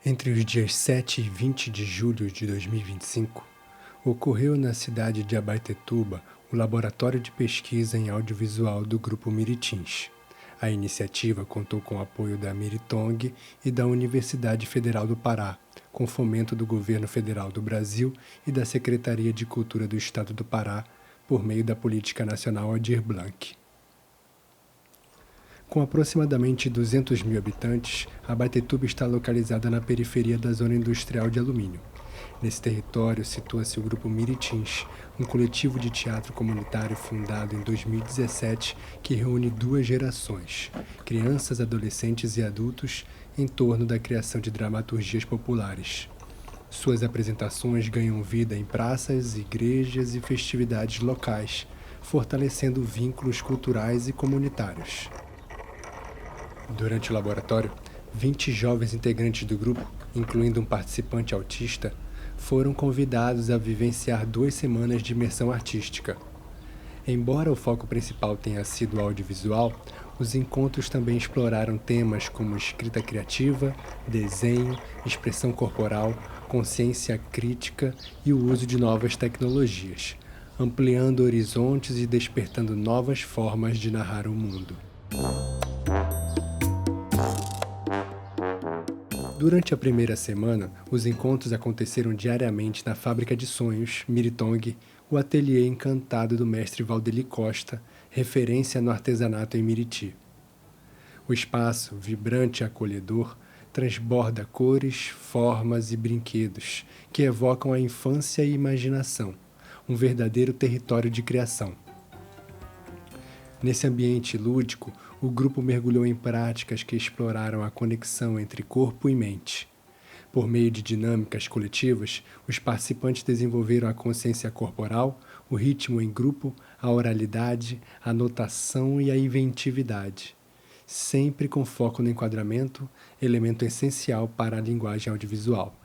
Entre os dias 7 e 20 de julho de 2025, ocorreu na cidade de Abaetetuba o Laboratório de Pesquisa em Audiovisual do Grupo Miritins. A iniciativa contou com o apoio da Miritong e da Universidade Federal do Pará, com fomento do Governo Federal do Brasil e da Secretaria de Cultura do Estado do Pará, por meio da Política Nacional Aldir Blanc. Com aproximadamente 200 mil habitantes, Abaetetuba está localizada na periferia da zona industrial de alumínio. Nesse território situa-se o Grupo Miritins, um coletivo de teatro comunitário fundado em 2017 que reúne duas gerações, crianças, adolescentes e adultos, em torno da criação de dramaturgias populares. Suas apresentações ganham vida em praças, igrejas e festividades locais, fortalecendo vínculos culturais e comunitários. Durante o laboratório, 20 jovens integrantes do grupo, incluindo um participante autista, foram convidados a vivenciar 2 semanas de imersão artística. Embora o foco principal tenha sido o audiovisual, os encontros também exploraram temas como escrita criativa, desenho, expressão corporal, consciência crítica e o uso de novas tecnologias, ampliando horizontes e despertando novas formas de narrar o mundo. Durante a primeira semana, os encontros aconteceram diariamente na Fábrica de Sonhos, Miritong, o ateliê encantado do mestre Valdeli Costa, referência no artesanato em Miriti. O espaço, vibrante e acolhedor, transborda cores, formas e brinquedos que evocam a infância e imaginação, um verdadeiro território de criação. Nesse ambiente lúdico, o grupo mergulhou em práticas que exploraram a conexão entre corpo e mente. Por meio de dinâmicas coletivas, os participantes desenvolveram a consciência corporal, o ritmo em grupo, a oralidade, a notação e a inventividade, sempre com foco no enquadramento, elemento essencial para a linguagem audiovisual.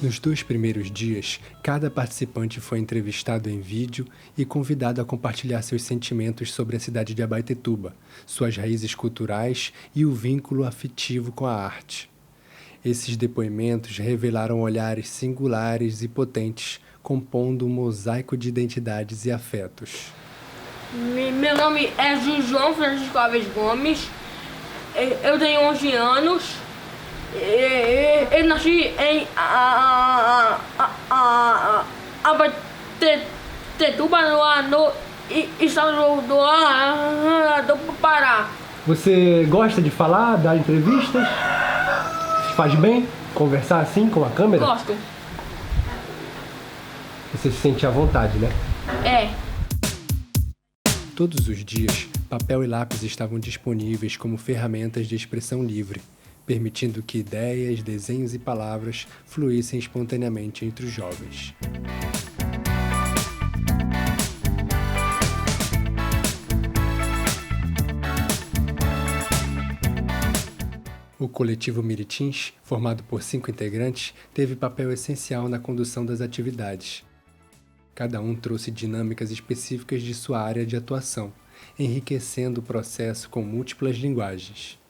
Nos 2 primeiros dias, cada participante foi entrevistado em vídeo e convidado a compartilhar seus sentimentos sobre a cidade de Abaetetuba, suas raízes culturais e o vínculo afetivo com a arte. Esses depoimentos revelaram olhares singulares e potentes, compondo um mosaico de identidades e afetos. Meu nome é João Francisco Alves Gomes, eu tenho 11 anos. Eu nasci em Abaetetuba, no estado do Pará. Você gosta de falar, dar entrevistas? Faz bem conversar assim com a câmera? Gosto. Você se sente à vontade, né? É. Todos os dias, papel e lápis estavam disponíveis como ferramentas de expressão livre, permitindo que ideias, desenhos e palavras fluíssem espontaneamente entre os jovens. O coletivo Miritins, formado por 5 integrantes, teve papel essencial na condução das atividades. Cada um trouxe dinâmicas específicas de sua área de atuação, enriquecendo o processo com múltiplas linguagens.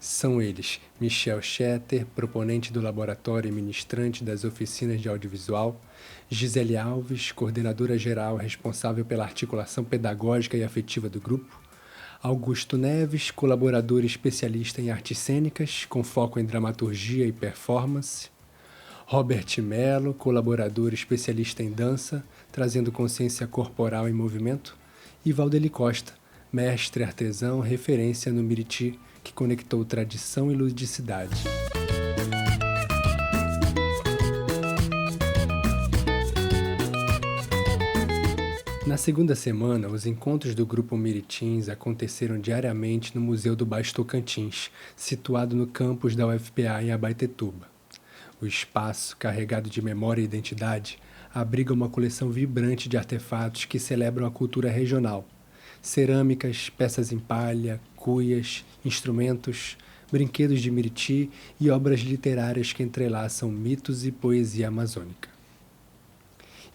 São eles Michel Schetter, proponente do laboratório e ministrante das oficinas de audiovisual, Gisele Alves, coordenadora geral responsável pela articulação pedagógica e afetiva do grupo, Augusto Neves, colaborador especialista em artes cênicas, com foco em dramaturgia e performance, Robert Mello, colaborador especialista em dança, trazendo consciência corporal e movimento, e Valdeli Costa, mestre artesão referência no Miriti, que conectou tradição e ludicidade. Na segunda semana, os encontros do Grupo Miritins aconteceram diariamente no Museu do Baixo Tocantins, situado no campus da UFPA em Abaetetuba. O espaço, carregado de memória e identidade, abriga uma coleção vibrante de artefatos que celebram a cultura regional. Cerâmicas, peças em palha, cuias, instrumentos, brinquedos de Miriti e obras literárias que entrelaçam mitos e poesia amazônica.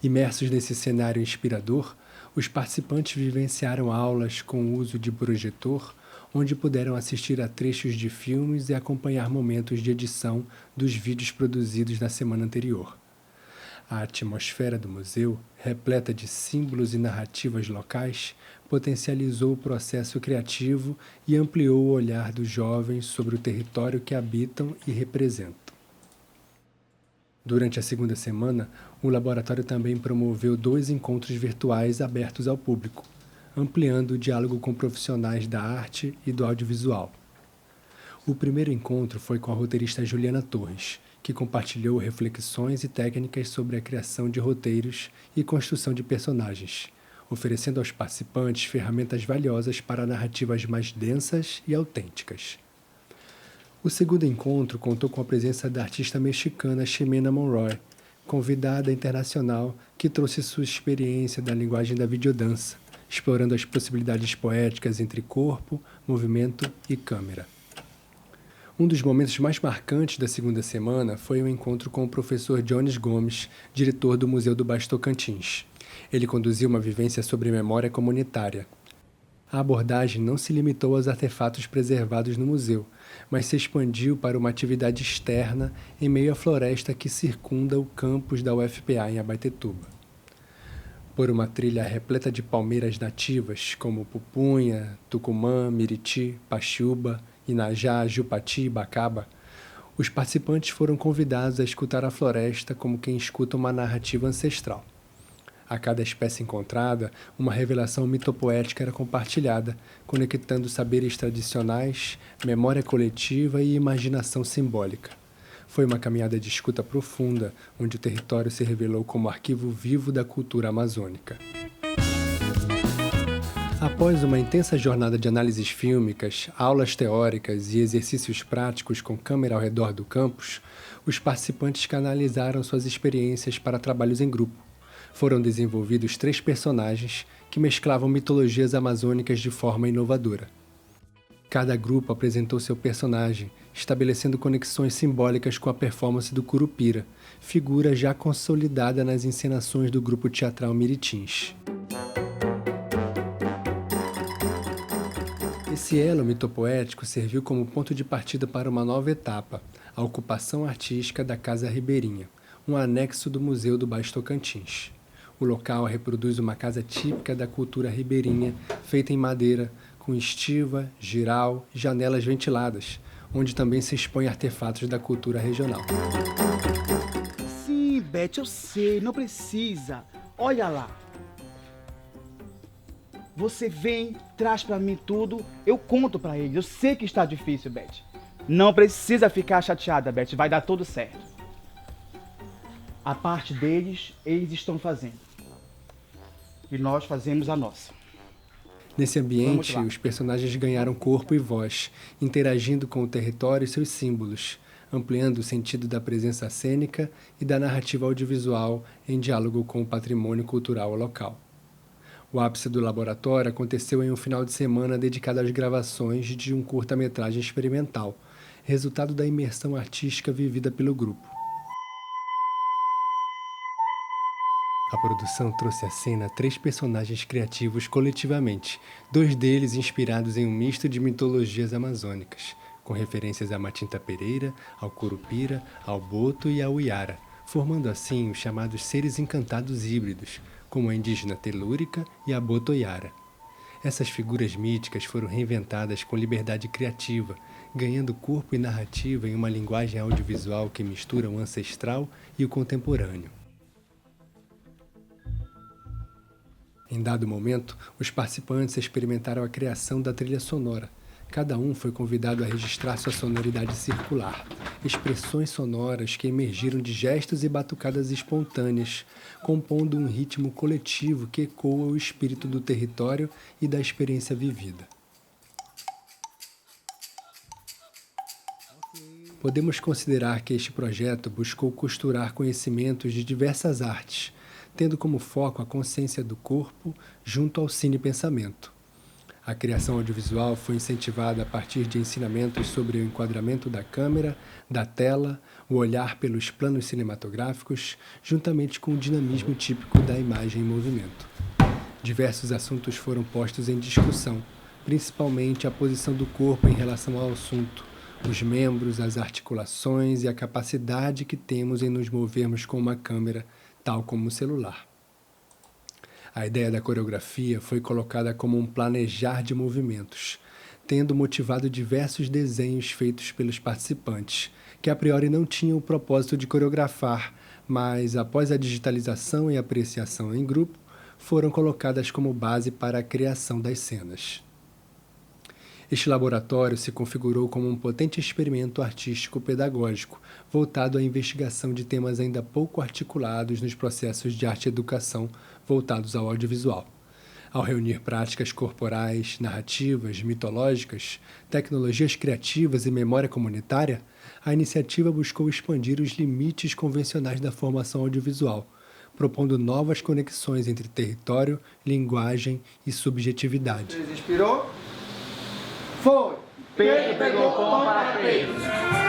Imersos nesse cenário inspirador, os participantes vivenciaram aulas com o uso de projetor, onde puderam assistir a trechos de filmes e acompanhar momentos de edição dos vídeos produzidos na semana anterior. A atmosfera do museu, repleta de símbolos e narrativas locais, potencializou o processo criativo e ampliou o olhar dos jovens sobre o território que habitam e representam. Durante a segunda semana, o laboratório também promoveu 2 encontros virtuais abertos ao público, ampliando o diálogo com profissionais da arte e do audiovisual. O primeiro encontro foi com a roteirista Juliana Torres, que compartilhou reflexões e técnicas sobre a criação de roteiros e construção de personagens, oferecendo aos participantes ferramentas valiosas para narrativas mais densas e autênticas. O segundo encontro contou com a presença da artista mexicana Ximena Monroy, convidada internacional que trouxe sua experiência da linguagem da videodança, explorando as possibilidades poéticas entre corpo, movimento e câmera. Um dos momentos mais marcantes da segunda semana foi o encontro com o professor Jones Gomes, diretor do Museu do Baixo Tocantins. Ele conduziu uma vivência sobre memória comunitária. A abordagem não se limitou aos artefatos preservados no museu, mas se expandiu para uma atividade externa em meio à floresta que circunda o campus da UFPA em Abaetetuba. Por uma trilha repleta de palmeiras nativas, como pupunha, tucumã, miriti, paxiúba, inajá, jupati e bacaba, os participantes foram convidados a escutar a floresta como quem escuta uma narrativa ancestral. A cada espécie encontrada, uma revelação mitopoética era compartilhada, conectando saberes tradicionais, memória coletiva e imaginação simbólica. Foi uma caminhada de escuta profunda, onde o território se revelou como arquivo vivo da cultura amazônica. Após uma intensa jornada de análises fílmicas, aulas teóricas e exercícios práticos com câmera ao redor do campus, os participantes canalizaram suas experiências para trabalhos em grupo. Foram desenvolvidos 3 personagens que mesclavam mitologias amazônicas de forma inovadora. Cada grupo apresentou seu personagem, estabelecendo conexões simbólicas com a performance do Curupira, figura já consolidada nas encenações do grupo teatral Miritins. Esse elo mitopoético serviu como ponto de partida para uma nova etapa, a ocupação artística da Casa Ribeirinha, um anexo do Museu do Baixo Tocantins. O local reproduz uma casa típica da cultura ribeirinha, feita em madeira, com estiva, giral e janelas ventiladas, onde também se expõe artefatos da cultura regional. Sim, Beth, eu sei, não precisa. Olha lá. Você vem, traz pra mim tudo, eu conto pra eles. Eu sei que está difícil, Beth. Não precisa ficar chateada, Beth, vai dar tudo certo. A parte deles, eles estão fazendo. E nós fazemos a nossa. Nesse ambiente, os personagens ganharam corpo e voz, interagindo com o território e seus símbolos, ampliando o sentido da presença cênica e da narrativa audiovisual em diálogo com o patrimônio cultural local. O ápice do laboratório aconteceu em um final de semana dedicado às gravações de um curta-metragem experimental, resultado da imersão artística vivida pelo grupo. A produção trouxe à cena 3 personagens criativos coletivamente, 2 deles inspirados em um misto de mitologias amazônicas, com referências a Matinta Pereira, ao Curupira, ao Boto e ao Iara, formando assim os chamados seres encantados híbridos, como a indígena telúrica e a Boto-Iara. Essas figuras míticas foram reinventadas com liberdade criativa, ganhando corpo e narrativa em uma linguagem audiovisual que mistura o ancestral e o contemporâneo. Em dado momento, os participantes experimentaram a criação da trilha sonora. Cada um foi convidado a registrar sua sonoridade circular, expressões sonoras que emergiram de gestos e batucadas espontâneas, compondo um ritmo coletivo que ecoa o espírito do território e da experiência vivida. Podemos considerar que este projeto buscou costurar conhecimentos de diversas artes, tendo como foco a consciência do corpo junto ao cinepensamento. A criação audiovisual foi incentivada a partir de ensinamentos sobre o enquadramento da câmera, da tela, o olhar pelos planos cinematográficos, juntamente com o dinamismo típico da imagem em movimento. Diversos assuntos foram postos em discussão, principalmente a posição do corpo em relação ao assunto, os membros, as articulações e a capacidade que temos em nos movermos com uma câmera, tal como o celular. A ideia da coreografia foi colocada como um planejar de movimentos, tendo motivado diversos desenhos feitos pelos participantes, que a priori não tinham o propósito de coreografar, mas após a digitalização e apreciação em grupo, foram colocadas como base para a criação das cenas. Este laboratório se configurou como um potente experimento artístico-pedagógico, voltado à investigação de temas ainda pouco articulados nos processos de arte e educação voltados ao audiovisual. Ao reunir práticas corporais, narrativas, mitológicas, tecnologias criativas e memória comunitária, a iniciativa buscou expandir os limites convencionais da formação audiovisual, propondo novas conexões entre território, linguagem e subjetividade. Inspirou? Foi! Pedro pegou pão para Pedro.